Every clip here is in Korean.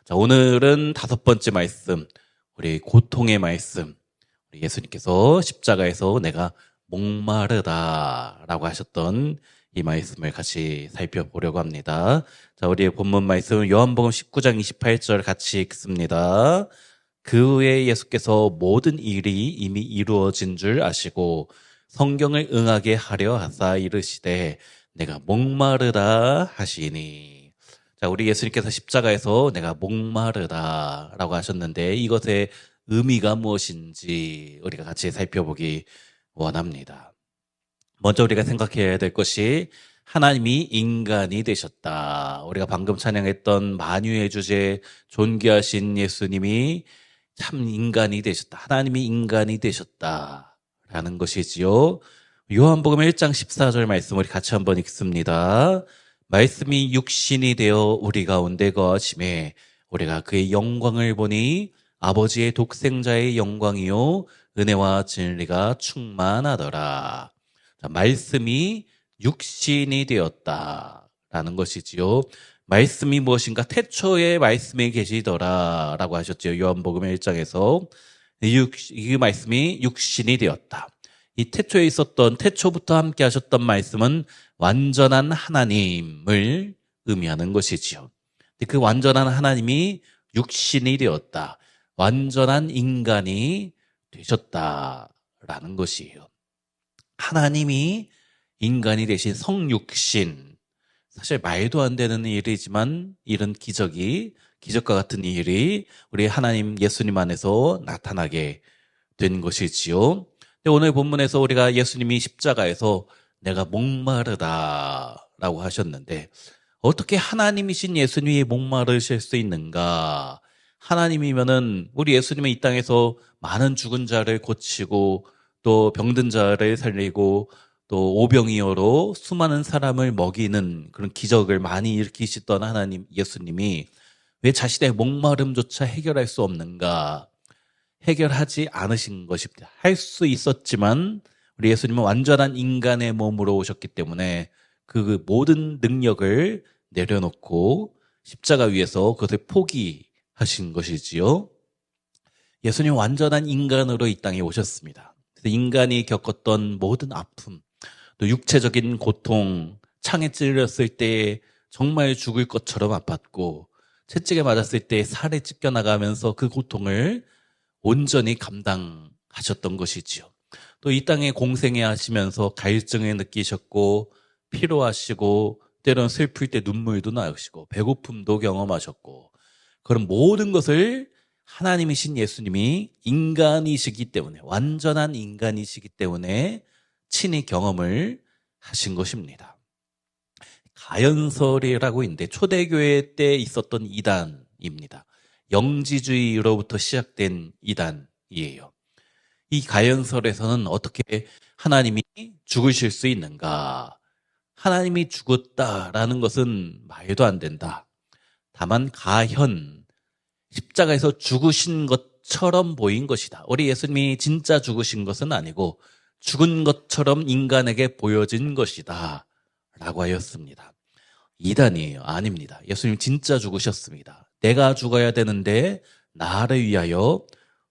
자, 오늘은 다섯 번째 말씀, 우리 고통의 말씀. 우리 예수님께서 십자가에서 내가 목마르다라고 하셨던 이 말씀을 같이 살펴보려고 합니다. 자, 우리의 본문 말씀 요한복음 19장 28절 같이 읽습니다. 그 후에 예수께서 모든 일이 이미 이루어진 줄 아시고 성경을 응하게 하려 하사 이르시되 내가 목마르다 하시니. 자, 우리 예수님께서 십자가에서 내가 목마르다라고 하셨는데 이것의 의미가 무엇인지 우리가 같이 살펴보기 원합니다. 먼저 우리가 생각해야 될 것이 하나님이 인간이 되셨다. 우리가 방금 찬양했던 만유의 주제 존귀하신 예수님이 참 인간이 되셨다. 하나님이 인간이 되셨다라는 것이지요. 요한복음 1장 14절 말씀 우리 같이 한번 읽습니다. 말씀이 육신이 되어 우리 가운데 거하심에 우리가 그의 영광을 보니 아버지의 독생자의 영광이요 은혜와 진리가 충만하더라. 자, 말씀이 육신이 되었다라는 것이지요. 말씀이 무엇인가? 태초에 말씀이 계시더라 라고 하셨죠. 요한복음 1장에서 이 말씀이 육신이 되었다. 이 태초에 있었던, 태초부터 함께 하셨던 말씀은 완전한 하나님을 의미하는 것이지요. 그 완전한 하나님이 육신이 되었다. 완전한 인간이 되셨다라는 것이에요. 하나님이 인간이 되신 성육신. 사실 말도 안 되는 일이지만 이런 기적과 같은 일이 우리 하나님 예수님 안에서 나타나게 된 것이지요. 오늘 본문에서 우리가 예수님이 십자가에서 내가 목마르다라고 하셨는데 어떻게 하나님이신 예수님이 목마르실 수 있는가? 하나님이면은 우리 예수님은 이 땅에서 많은 죽은 자를 고치고 또 병든 자를 살리고 또 오병이어로 수많은 사람을 먹이는 그런 기적을 많이 일으키시던 하나님 예수님이 왜 자신의 목마름조차 해결할 수 없는가? 해결하지 않으신 것입니다. 할 수 있었지만 우리 예수님은 완전한 인간의 몸으로 오셨기 때문에 그 모든 능력을 내려놓고 십자가 위에서 그것을 포기하신 것이지요. 예수님 완전한 인간으로 이 땅에 오셨습니다. 그래서 인간이 겪었던 모든 아픔, 또 육체적인 고통, 창에 찔렸을 때 정말 죽을 것처럼 아팠고 채찍에 맞았을 때 살에 찢겨나가면서 그 고통을 온전히 감당하셨던 것이지요. 또 이 땅에 공생애 하시면서 갈증을 느끼셨고 피로하시고 때로는 슬플 때 눈물도 나시고 배고픔도 경험하셨고 그런 모든 것을 하나님이신 예수님이 인간이시기 때문에 완전한 인간이시기 때문에 친히 경험을 하신 것입니다. 가연설이라고 있는데 초대교회 때 있었던 이단입니다. 영지주의로부터 시작된 이단이에요. 이 가연설에서는 어떻게 하나님이 죽으실 수 있는가? 하나님이 죽었다라는 것은 말도 안 된다. 다만 가현, 십자가에서 죽으신 것처럼 보인 것이다. 우리 예수님이 진짜 죽으신 것은 아니고 죽은 것처럼 인간에게 보여진 것이다 라고 하였습니다. 이단이에요. 아닙니다. 예수님 진짜 죽으셨습니다. 내가 죽어야 되는데 나를 위하여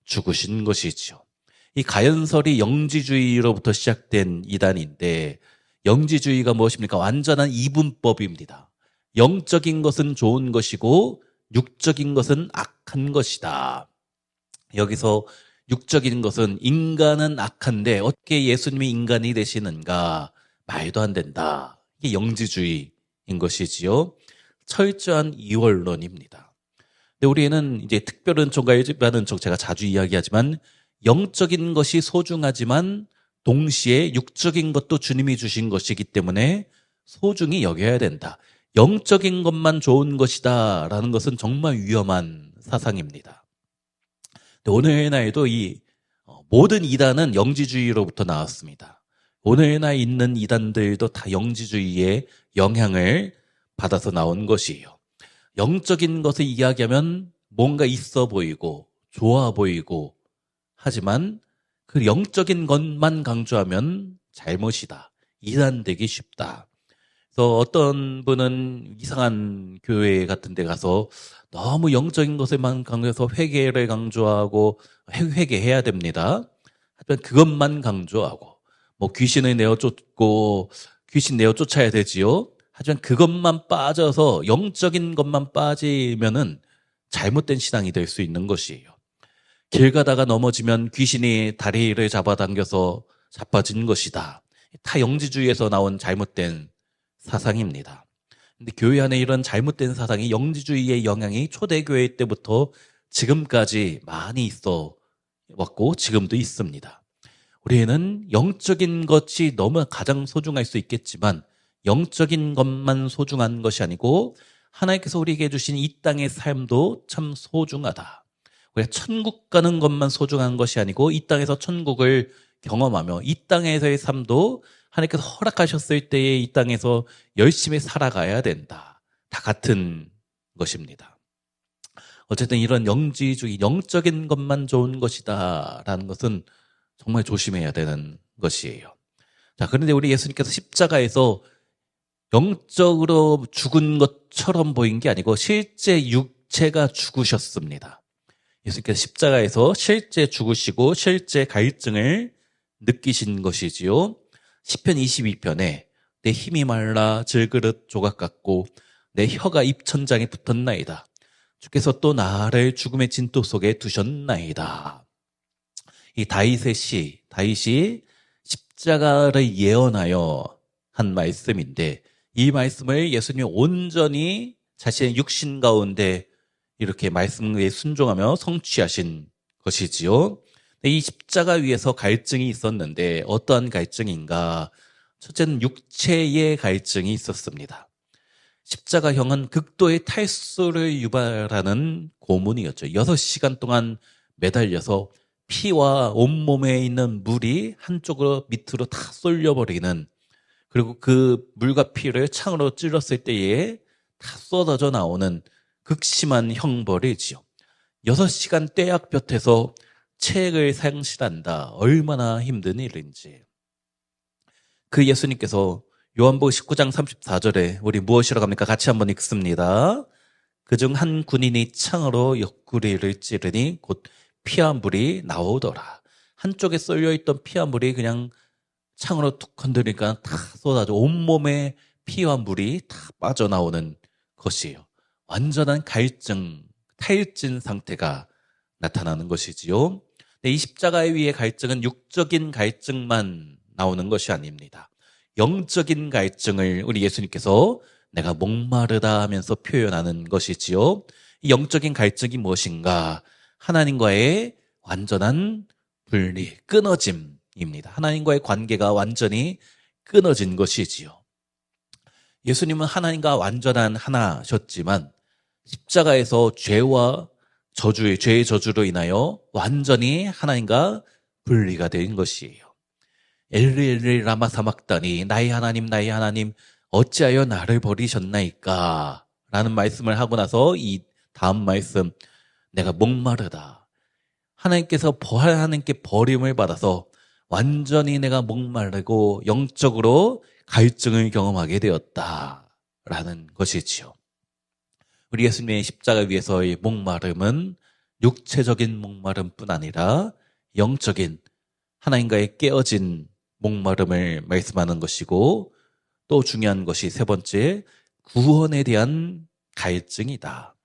죽으신 것이지요. 이 가연설이 영지주의로부터 시작된 이단인데 영지주의가 무엇입니까? 완전한 이분법입니다. 영적인 것은 좋은 것이고 육적인 것은 악한 것이다. 여기서 육적인 것은 인간은 악한데 어떻게 예수님이 인간이 되시는가? 말도 안 된다. 이게 영지주의인 것이지요. 철저한 이원론입니다. 근데 우리는 이제 특별한 종과 일반은 종 제가 자주 이야기하지만 영적인 것이 소중하지만 동시에 육적인 것도 주님이 주신 것이기 때문에 소중히 여겨야 된다. 영적인 것만 좋은 것이다 라는 것은 정말 위험한 사상입니다. 오늘날에도 이 모든 이단은 영지주의로부터 나왔습니다. 오늘날 있는 이단들도 다 영지주의의 영향을 받아서 나온 것이에요. 영적인 것을 이야기하면 뭔가 있어 보이고 좋아 보이고 하지만 그 영적인 것만 강조하면 잘못이다. 이단되기 쉽다. 그래서 어떤 분은 이상한 교회 같은 데 가서 너무 영적인 것에만 강조해서 회개를 강조하고 회개해야 됩니다. 하지만 그것만 강조하고 뭐 귀신을 내어 쫓고 귀신 내어 쫓아야 되지요. 하지만 그것만 빠져서 영적인 것만 빠지면은 잘못된 신앙이 될 수 있는 것이에요. 길 가다가 넘어지면 귀신이 다리를 잡아당겨서 자빠진 것이다. 다 영지주의에서 나온 잘못된 사상입니다. 근데 교회 안에 이런 잘못된 사상이 영지주의의 영향이 초대교회 때부터 지금까지 많이 있어 왔고 지금도 있습니다. 우리는 영적인 것이 너무 가장 소중할 수 있겠지만 영적인 것만 소중한 것이 아니고 하나님께서 우리에게 주신 이 땅의 삶도 참 소중하다. 우리가 천국 가는 것만 소중한 것이 아니고 이 땅에서 천국을 경험하며 이 땅에서의 삶도 하나님께서 허락하셨을 때에 이 땅에서 열심히 살아가야 된다. 다 같은 것입니다. 어쨌든 이런 영지주의, 영적인 것만 좋은 것이다 라는 것은 정말 조심해야 되는 것이에요. 자, 그런데 우리 예수님께서 십자가에서 영적으로 죽은 것처럼 보인 게 아니고 실제 육체가 죽으셨습니다. 예수님께서 십자가에서 실제 죽으시고 실제 갈증을 느끼신 것이지요. 시편 22편에 내 힘이 말라 질그릇 조각 같고 내 혀가 입천장에 붙었나이다. 주께서 또 나를 죽음의 진토 속에 두셨나이다. 이 다윗이 십자가를 예언하여 한 말씀인데 이 말씀을 예수님이 온전히 자신의 육신 가운데 이렇게 말씀에 순종하며 성취하신 것이지요. 이 십자가 위에서 갈증이 있었는데 어떠한 갈증인가? 첫째는 육체의 갈증이 있었습니다. 십자가형은 극도의 탈수를 유발하는 고문이었죠. 6시간 동안 매달려서 피와 온몸에 있는 물이 한쪽으로 밑으로 다 쏠려버리는, 그리고 그 물과 피를 창으로 찔렀을 때에 다 쏟아져 나오는 극심한 형벌이지요. 6시간 떼약볕에서 체액을 상실한다. 얼마나 힘든 일인지. 그 예수님께서 요한복음 19장 34절에 우리 무엇이라고 합니까? 같이 한번 읽습니다. 그중 한 군인이 창으로 옆구리를 찌르니 곧 피와 물이 나오더라. 한쪽에 쏠려있던 피와 물이 그냥 창으로 툭 건드리니까 다 쏟아져 온몸에 피와 물이 다 빠져나오는 것이에요. 완전한 갈증, 탈진 상태가 나타나는 것이지요. 이 십자가 위의 갈증은 육적인 갈증만 나오는 것이 아닙니다. 영적인 갈증을 우리 예수님께서 내가 목마르다 하면서 표현하는 것이지요. 이 영적인 갈증이 무엇인가? 하나님과의 완전한 분리, 끊어짐입니다. 하나님과의 관계가 완전히 끊어진 것이지요. 예수님은 하나님과 완전한 하나셨지만 십자가에서 죄의 저주로 인하여 완전히 하나님과 분리가 된 것이에요. 엘리 엘리 라마 사막다니 나의 하나님 어찌하여 나를 버리셨나이까 라는 말씀을 하고 나서 이 다음 말씀, 내가 목마르다. 하나님께 버림을 받아서 완전히 내가 목마르고 영적으로 갈증을 경험하게 되었다라는 것이지요. 우리 예수님의 십자가 위에서의 목마름은 육체적인 목마름뿐 아니라 영적인 하나님과의 깨어진 목마름을 말씀하는 것이고, 또 중요한 것이 세 번째, 구원에 대한 갈증이다.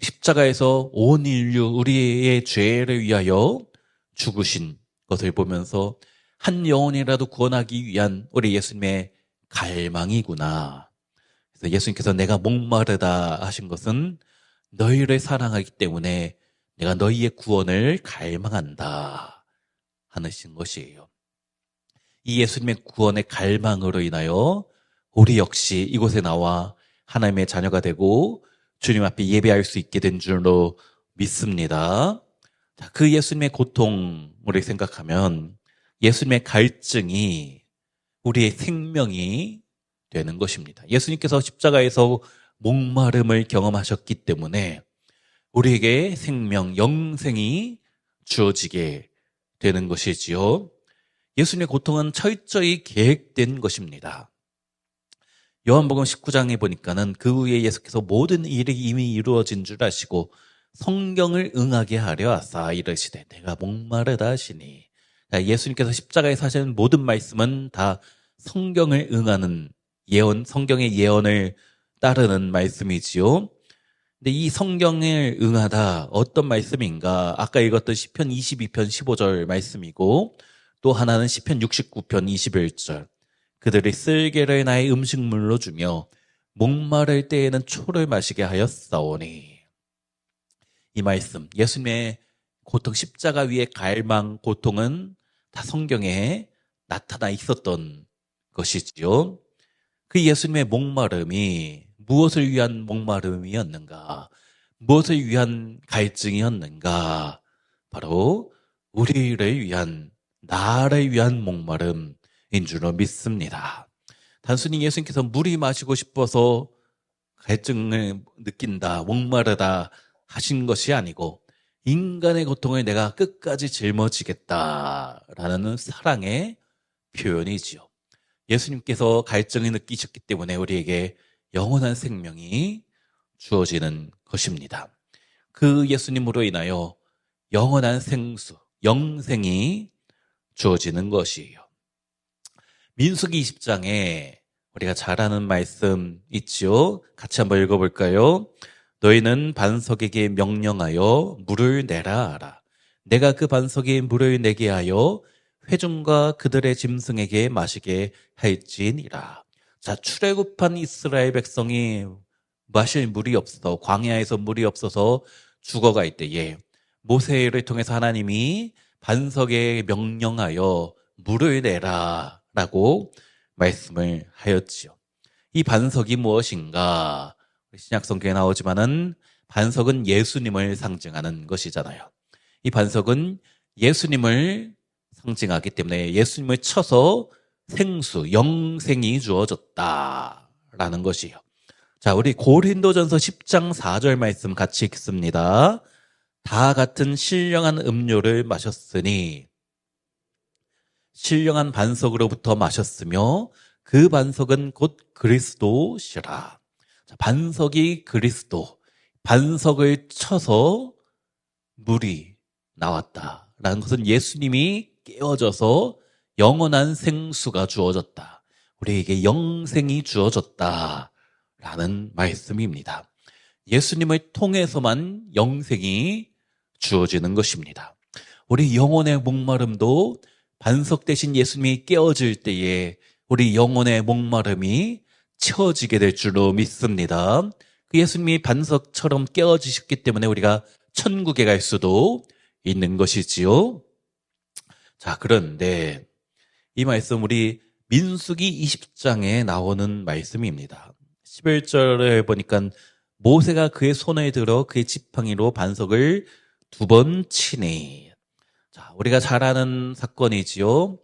십자가에서 온 인류 우리의 죄를 위하여 죽으신 것을 보면서 한 영혼이라도 구원하기 위한 우리 예수님의 갈망이구나. 그래서 예수님께서 내가 목마르다 하신 것은 너희를 사랑하기 때문에 내가 너희의 구원을 갈망한다 하신 것이에요. 이 예수님의 구원의 갈망으로 인하여 우리 역시 이곳에 나와 하나님의 자녀가 되고 주님 앞에 예배할 수 있게 된 줄로 믿습니다. 그 예수님의 고통을 생각하면 예수님의 갈증이 우리의 생명이 되는 것입니다. 예수님께서 십자가에서 목마름을 경험하셨기 때문에 우리에게 생명, 영생이 주어지게 되는 것이지요. 예수님의 고통은 철저히 계획된 것입니다. 요한복음 19장에 보니까는 그 후에 예수께서 모든 일이 이미 이루어진 줄 아시고 성경을 응하게 하려 하사 이르시되 내가 목마르다 하시니. 그러니까 예수님께서 십자가에서 하시는 모든 말씀은 다 성경을 응하는 예언, 성경의 예언을 따르는 말씀이지요. 근데 이 성경을 응하다 어떤 말씀인가? 아까 읽었던 시편 22편 15절 말씀이고 또 하나는 시편 69편 21절. 그들이 쓸개를 나의 음식물로 주며 목마를 때에는 초를 마시게 하였사오니. 이 말씀, 예수님의 고통, 십자가 위의 갈망, 고통은 다 성경에 나타나 있었던 것이지요. 그 예수님의 목마름이 무엇을 위한 목마름이었는가? 무엇을 위한 갈증이었는가? 바로 우리를 위한, 나를 위한 목마름인 줄로 믿습니다. 단순히 예수님께서 물이 마시고 싶어서 갈증을 느낀다, 목마르다 하신 것이 아니고 인간의 고통을 내가 끝까지 짊어지겠다라는 사랑의 표현이지요. 예수님께서 갈증을 느끼셨기 때문에 우리에게 영원한 생명이 주어지는 것입니다. 그 예수님으로 인하여 영원한 생수, 영생이 주어지는 것이에요. 민수기 20장에 우리가 잘 아는 말씀 있지요? 같이 한번 읽어볼까요? 너희는 반석에게 명령하여 물을 내라 하라. 내가 그 반석에 물을 내게 하여 회중과 그들의 짐승에게 마시게 할지니라. 자, 출애굽한 이스라엘 백성이 마실 물이 없어서, 광야에서 물이 없어서 죽어갈 때에 모세를 통해서 하나님이 반석에 명령하여 물을 내라 라고 말씀을 하였지요. 이 반석이 무엇인가? 신약 성경에 나오지만은 반석은 예수님을 상징하는 것이잖아요. 이 반석은 예수님을 상징하기 때문에 예수님을 쳐서 생수, 영생이 주어졌다라는 것이에요. 자, 우리 고린도전서 10장 4절 말씀 같이 읽습니다. 다 같은 신령한 음료를 마셨으니 신령한 반석으로부터 마셨으며 그 반석은 곧 그리스도시라. 자, 반석이 그리스도, 반석을 쳐서 물이 나왔다라는 것은 예수님이 깨어져서 영원한 생수가 주어졌다. 우리에게 영생이 주어졌다라는 말씀입니다. 예수님을 통해서만 영생이 주어지는 것입니다. 우리 영혼의 목마름도 반석 대신 예수님이 깨어질 때에 우리 영혼의 목마름이 채워지게 될 줄로 믿습니다. 그 예수님이 반석처럼 깨어지셨기 때문에 우리가 천국에 갈 수도 있는 것이지요. 자, 그런데 이 말씀 우리 민수기 20장에 나오는 말씀입니다. 11절에 보니까 모세가 그의 손을 들어 그의 지팡이로 반석을 2번 치니. 자, 우리가 잘 아는 사건이지요.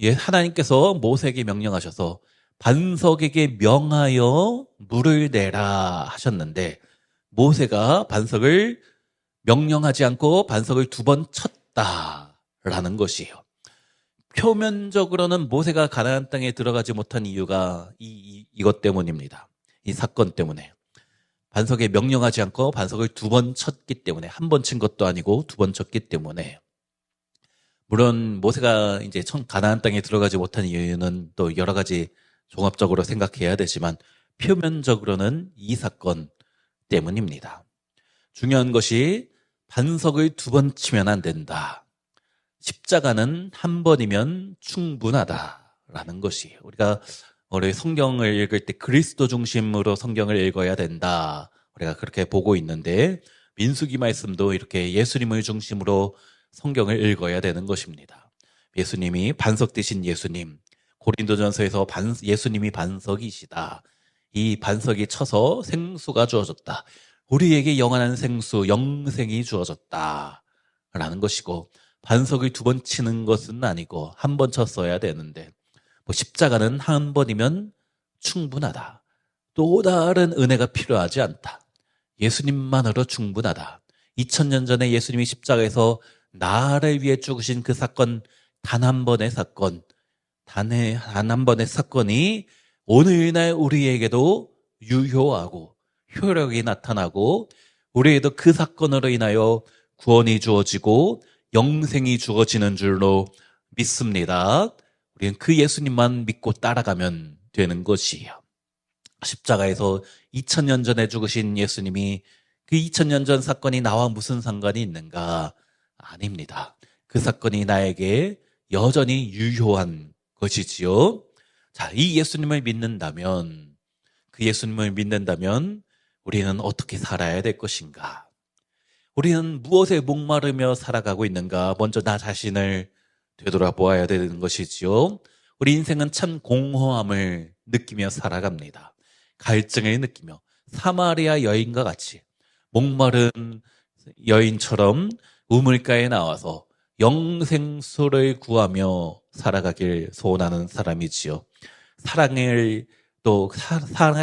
예, 하나님께서 모세에게 명령하셔서 반석에게 명하여 물을 내라 하셨는데 모세가 반석을 명령하지 않고 반석을 2번 쳤다라는 것이에요. 표면적으로는 모세가 가나안 땅에 들어가지 못한 이유가 이것 때문입니다. 이 사건 때문에. 반석에 명령하지 않고 반석을 2번 쳤기 때문에, 한 번 친 것도 아니고 2번 쳤기 때문에. 물론 모세가 이제 가나안 땅에 들어가지 못한 이유는 또 여러 가지 종합적으로 생각해야 되지만 표면적으로는 이 사건 때문입니다. 중요한 것이 반석을 2번 치면 안 된다. 십자가는 한 번이면 충분하다라는 것이. 우리가 성경을 읽을 때 그리스도 중심으로 성경을 읽어야 된다. 우리가 그렇게 보고 있는데 민수기 말씀도 이렇게 예수님을 중심으로 성경을 읽어야 되는 것입니다. 예수님이 반석 되신 예수님, 고린도전서에서 예수님이 반석이시다. 이 반석이 쳐서 생수가 주어졌다. 우리에게 영원한 생수, 영생이 주어졌다. 라는 것이고, 반석을 2번 치는 것은 아니고 한 번 쳤어야 되는데 십자가는 한 번이면 충분하다. 또 다른 은혜가 필요하지 않다. 예수님만으로 충분하다. 2000년 전에 예수님이 십자가에서 나를 위해 죽으신 그 사건, 단 한 번의 사건, 단 한 번의 사건이 오늘날 우리에게도 유효하고 효력이 나타나고 우리에게도 그 사건으로 인하여 구원이 주어지고 영생이 주어지는 줄로 믿습니다. 우리는 그 예수님만 믿고 따라가면 되는 것이에요. 십자가에서 2000년 전에 죽으신 예수님이 그 2000년 전 사건이 나와 무슨 상관이 있는가? 아닙니다. 그 사건이 나에게 여전히 유효한 것이지요. 자, 이 예수님을 믿는다면, 그 예수님을 믿는다면 우리는 어떻게 살아야 될 것인가? 우리는 무엇에 목마르며 살아가고 있는가? 먼저 나 자신을 되돌아보아야 되는 것이지요. 우리 인생은 참 공허함을 느끼며 살아갑니다. 갈증을 느끼며 사마리아 여인과 같이 목마른 여인처럼 우물가에 나와서 영생수를 구하며 살아가길 소원하는 사람이지요.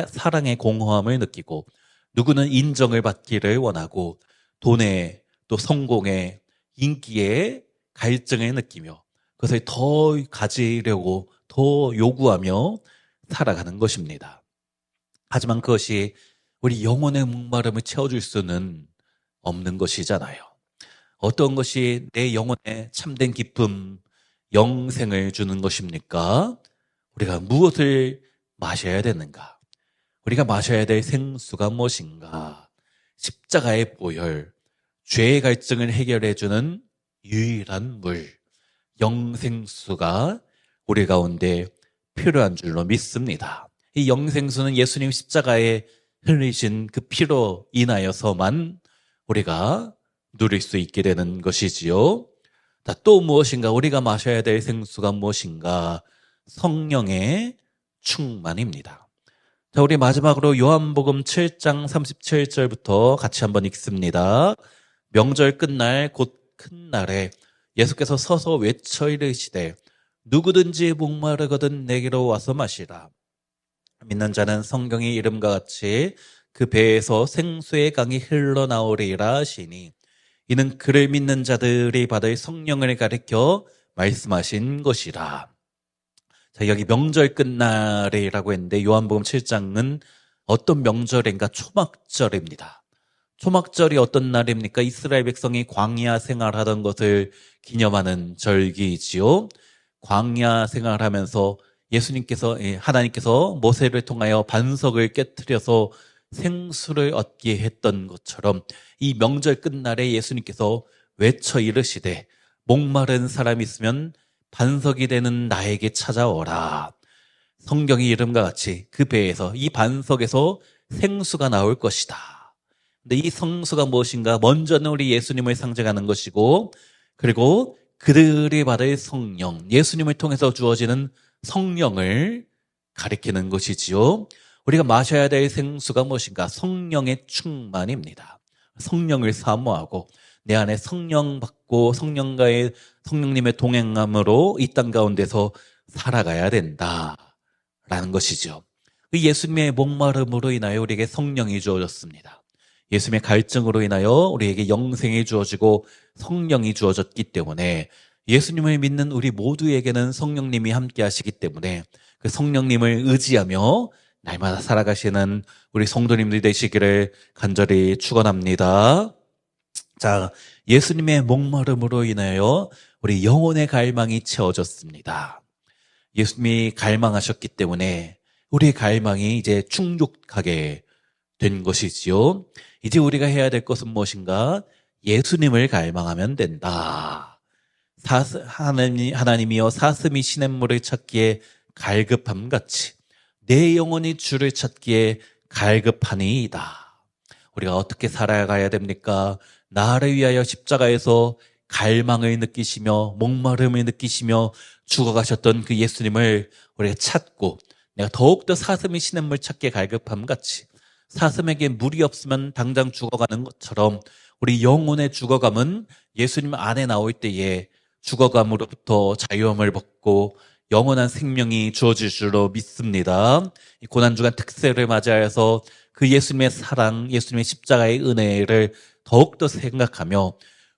사랑의 공허함을 느끼고 누구는 인정을 받기를 원하고 돈에 또 성공에 인기에 갈증을 느끼며 그것을 더 가지려고 더 요구하며 살아가는 것입니다. 하지만 그것이 우리 영혼의 목마름을 채워줄 수는 없는 것이잖아요. 어떤 것이 내 영혼에 참된 기쁨, 영생을 주는 것입니까? 우리가 무엇을 마셔야 되는가? 우리가 마셔야 될 생수가 무엇인가? 십자가의 보혈, 죄의 갈증을 해결해주는 유일한 물, 영생수가 우리 가운데 필요한 줄로 믿습니다. 이 영생수는 예수님 십자가에 흘리신 그 피로 인하여서만 우리가 누릴 수 있게 되는 것이지요. 또 무엇인가? 우리가 마셔야 될 생수가 무엇인가? 성령의 충만입니다. 자, 우리 마지막으로 요한복음 7장 37절부터 같이 한번 읽습니다. 명절 끝날 곧 큰 날에 예수께서 서서 외쳐 이르시되 누구든지 목마르거든 내게로 와서 마시라. 믿는 자는 성경의 이름과 같이 그 배에서 생수의 강이 흘러나오리라 하시니 이는 그를 믿는 자들이 받을 성령을 가리켜 말씀하신 것이라. 자, 여기 명절 끝날이라고 했는데 요한복음 7장은 어떤 명절인가? 초막절입니다. 초막절이 어떤 날입니까? 이스라엘 백성이 광야 생활하던 것을 기념하는 절기이지요. 광야 생활하면서 하나님께서 모세를 통하여 반석을 깨트려서 생수를 얻게 했던 것처럼 이 명절 끝날에 예수님께서 외쳐 이르시되 목마른 사람이 있으면 반석이 되는 나에게 찾아오라. 성경의 이름과 같이 그 배에서 이 반석에서 생수가 나올 것이다. 근데 이 생수가 무엇인가? 먼저는 우리 예수님을 상징하는 것이고 그리고 그들이 받을 성령, 예수님을 통해서 주어지는 성령을 가리키는 것이지요. 우리가 마셔야 될 생수가 무엇인가? 성령의 충만입니다. 성령을 사모하고 내 안에 성령 받고 성령님의 동행함으로 이 땅 가운데서 살아가야 된다라는 것이죠. 그 예수님의 목마름으로 인하여 우리에게 성령이 주어졌습니다. 예수님의 갈증으로 인하여 우리에게 영생이 주어지고 성령이 주어졌기 때문에 예수님을 믿는 우리 모두에게는 성령님이 함께 하시기 때문에 그 성령님을 의지하며 날마다 살아가시는 우리 성도님들 되시기를 간절히 축원합니다. 자, 예수님의 목마름으로 인하여 우리 영혼의 갈망이 채워졌습니다. 예수님이 갈망하셨기 때문에 우리의 갈망이 이제 충족하게 된 것이지요. 이제 우리가 해야 될 것은 무엇인가? 예수님을 갈망하면 된다. 하나님이여 사슴이 시냇물을 찾기에 갈급함같이 내 영혼이 주를 찾기에 갈급하니이다. 우리가 어떻게 살아가야 됩니까? 나를 위하여 십자가에서 갈망을 느끼시며 목마름을 느끼시며 죽어가셨던 그 예수님을 우리가 찾고 내가 더욱더 사슴이 시냇물 찾기에 갈급함같이 사슴에게 물이 없으면 당장 죽어가는 것처럼 우리 영혼의 죽어감은 예수님 안에 나올 때에 죽어감으로부터 자유함을 받고 영원한 생명이 주어질 줄로 믿습니다. 이 고난주간 특세를 맞이하여서 그 예수님의 사랑, 예수님의 십자가의 은혜를 더욱더 생각하며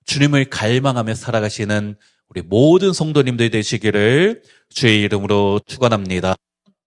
주님을 갈망하며 살아가시는 우리 모든 성도님들 되시기를 주의 이름으로 축원합니다.